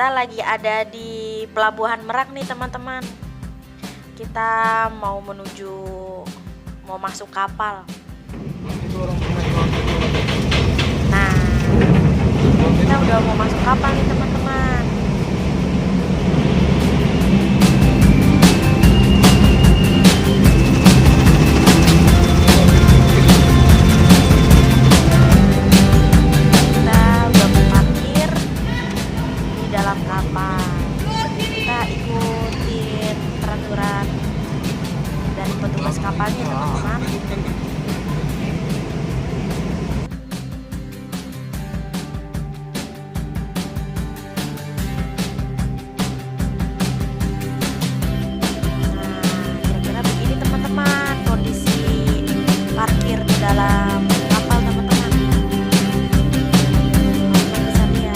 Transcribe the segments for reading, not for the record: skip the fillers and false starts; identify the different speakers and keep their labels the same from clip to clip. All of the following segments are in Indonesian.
Speaker 1: Kita lagi ada di Pelabuhan Merak nih teman-teman. Kita mau masuk kapal. Nah, kita udah mau masuk kapal nih teman-teman. Kita udah mau parkir di dalam kapal. Kita ikutin peraturan dari petugas kapalnya teman-teman. Dalam kapal teman-teman, bisa lihat.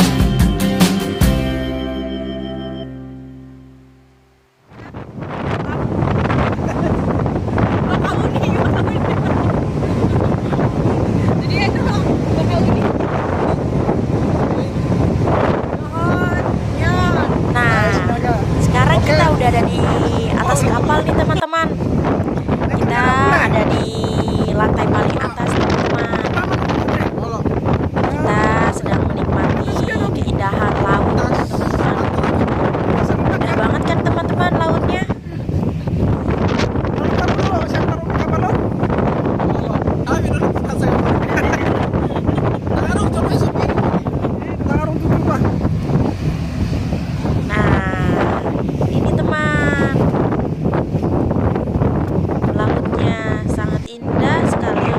Speaker 1: Nah, sekarang kita udah ada di atas kapal nih teman-teman. Kita ada di lantai paling atas teman-teman. Kita sedang menikmati keindahan laut teman-teman. Indah banget kan teman-teman lautnya. Nah, ini teman, lautnya sangat indah sekali.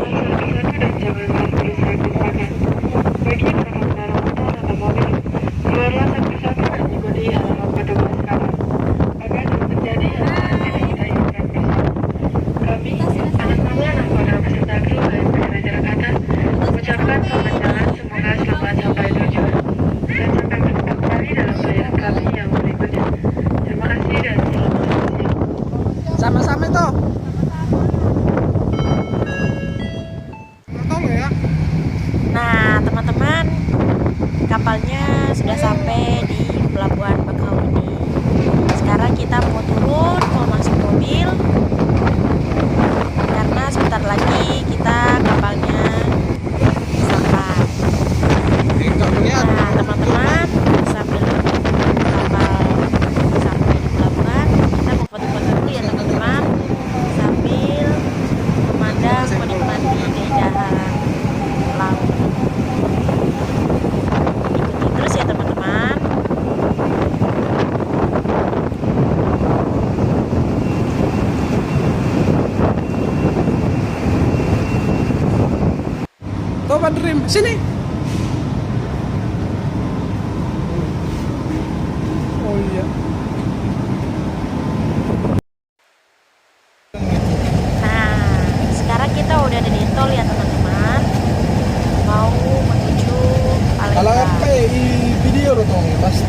Speaker 2: Sama-sama itu.
Speaker 1: Nah teman-teman, kapalnya sudah sampai di Pelabuhan Bakahuni. Sekarang kita mau turun, mau masuk mobil, karena sebentar lagi kapalnya sampai. Nah teman-teman, sambil kapal sampai di pelabuhan, kita mau foto-foto dulu ya teman-teman, sambil memandang, menikmati keindahan laut. Ikuti terus ya teman-teman.
Speaker 2: Tuh Pak Dream, sini. Oh iya.
Speaker 1: Nah, sekarang kita udah ada di tol ya teman-teman. Mau menuju
Speaker 2: Kalau
Speaker 1: Palembang.
Speaker 2: apa i video lo dong, Mas?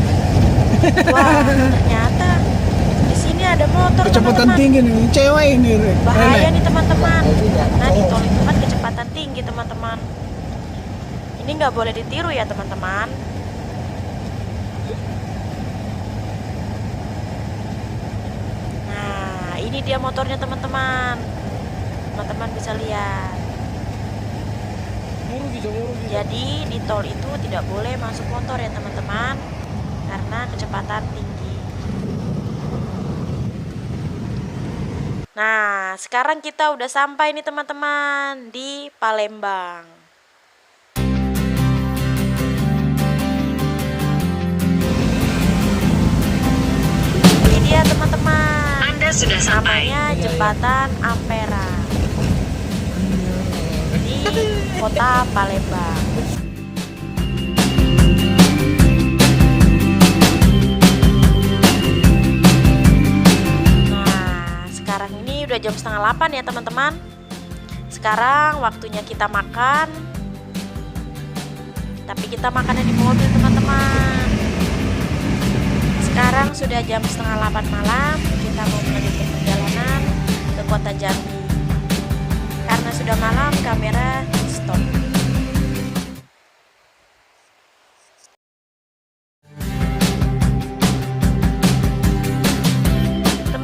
Speaker 1: Wah, ternyata di sini ada motor
Speaker 2: Kecepatan
Speaker 1: teman-teman.
Speaker 2: tinggi nih, cewek ini.
Speaker 1: Bahaya nih teman-teman. Nah, di tol itu kan kecepatan tinggi teman-teman. Ini nggak boleh ditiru ya teman-teman. Nah, ini dia motornya teman-teman. Teman-teman bisa lihat. Jadi di tol itu tidak boleh masuk motor ya teman-teman, karena kecepatan tinggi. Nah, sekarang kita udah sampai nih teman-teman di Palembang. Ini dia teman-teman.
Speaker 3: Anda sudah sampai.
Speaker 1: Namanya Jembatan Ampera di kota Palembang. Nah, sekarang ini udah jam 7:30 ya teman-teman. Sekarang waktunya kita makan. Tapi kita makannya di mobil teman-teman. Sekarang sudah jam 7:30 malam. Kita mau melanjutkan perjalanan ke kota Jambi. Karena sudah malam, kamera stop.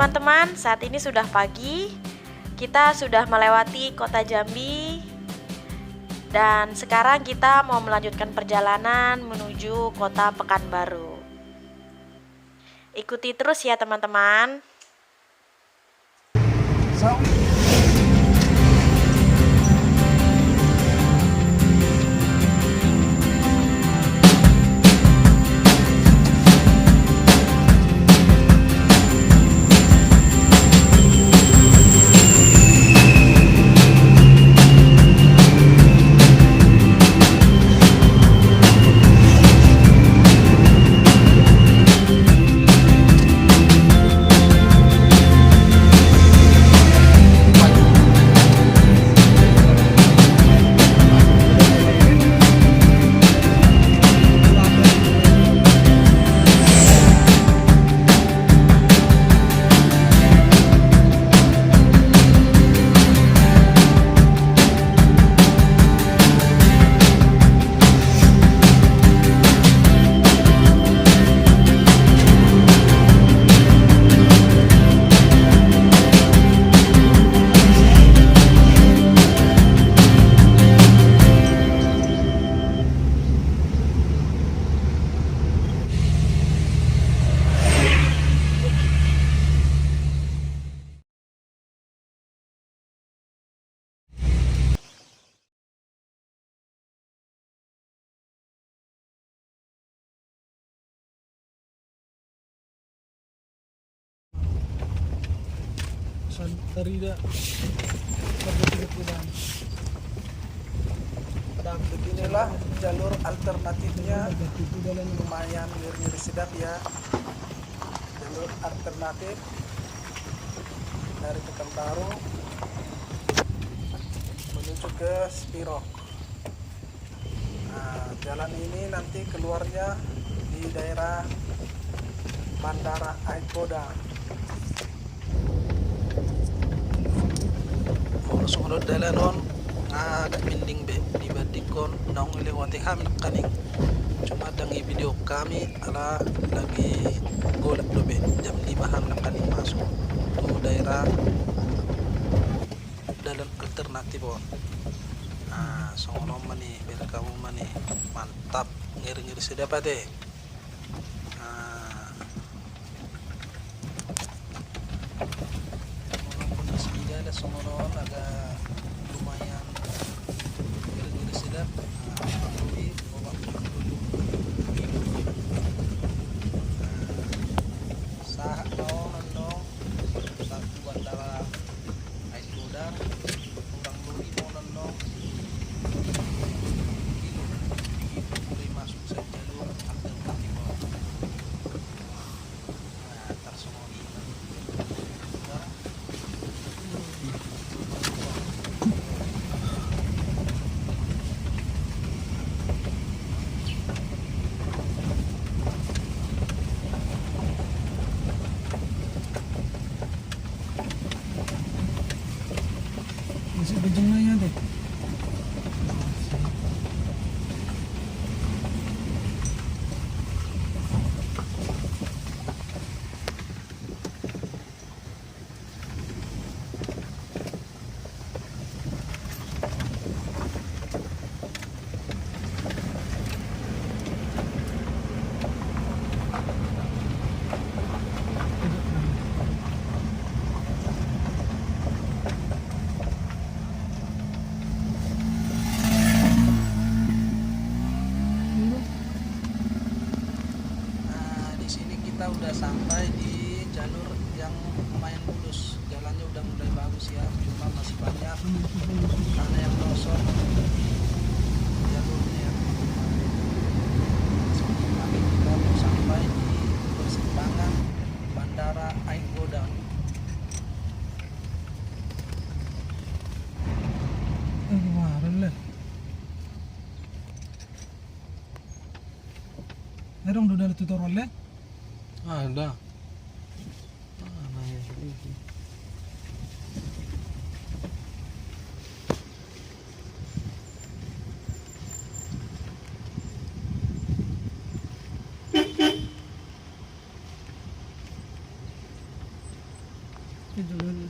Speaker 1: teman-teman, saat ini sudah pagi. Kita sudah melewati kota Jambi. Dan sekarang kita mau melanjutkan perjalanan menuju kota Pekanbaru. Ikuti terus ya teman-teman.
Speaker 2: So, Terida dan beginilah jalur alternatifnya, lumayan ngeri-ngeri sedap ya. Jalur alternatif dari Pekanbaru menuju ke Spirok. Nah, jalan ini nanti keluarnya di daerah Bandara Aikoda. Sunod dalanon agak mending be dibandingkan nong lewati hamnak kaning cuma dangi video kami ala lagi golak do be jam 5 hamnak kaning masuk tuh daerah dalam alternatif on. Nah songono mani biar kamu mani mantap ngiri-ngiri sedap deh. Songono agak lumayan gila-gila sedap. Sah no satu bandara Aikoda kurang lebih mau nendong boleh masuk ke jalur alternatif. Nah tersongoni masih bejengnya deh. Kita udah sampai di jalur yang lumayan mulus, jalannya udah mulai bagus ya, cuma masih banyak tanah yang gosong jalurnya. Tapi kita mau sampai di persimpangan Bandara Aikoda. Kemarin lah. Erong udah ada tutorialnya? Ada. Mana ya ini?
Speaker 3: Itu dulu.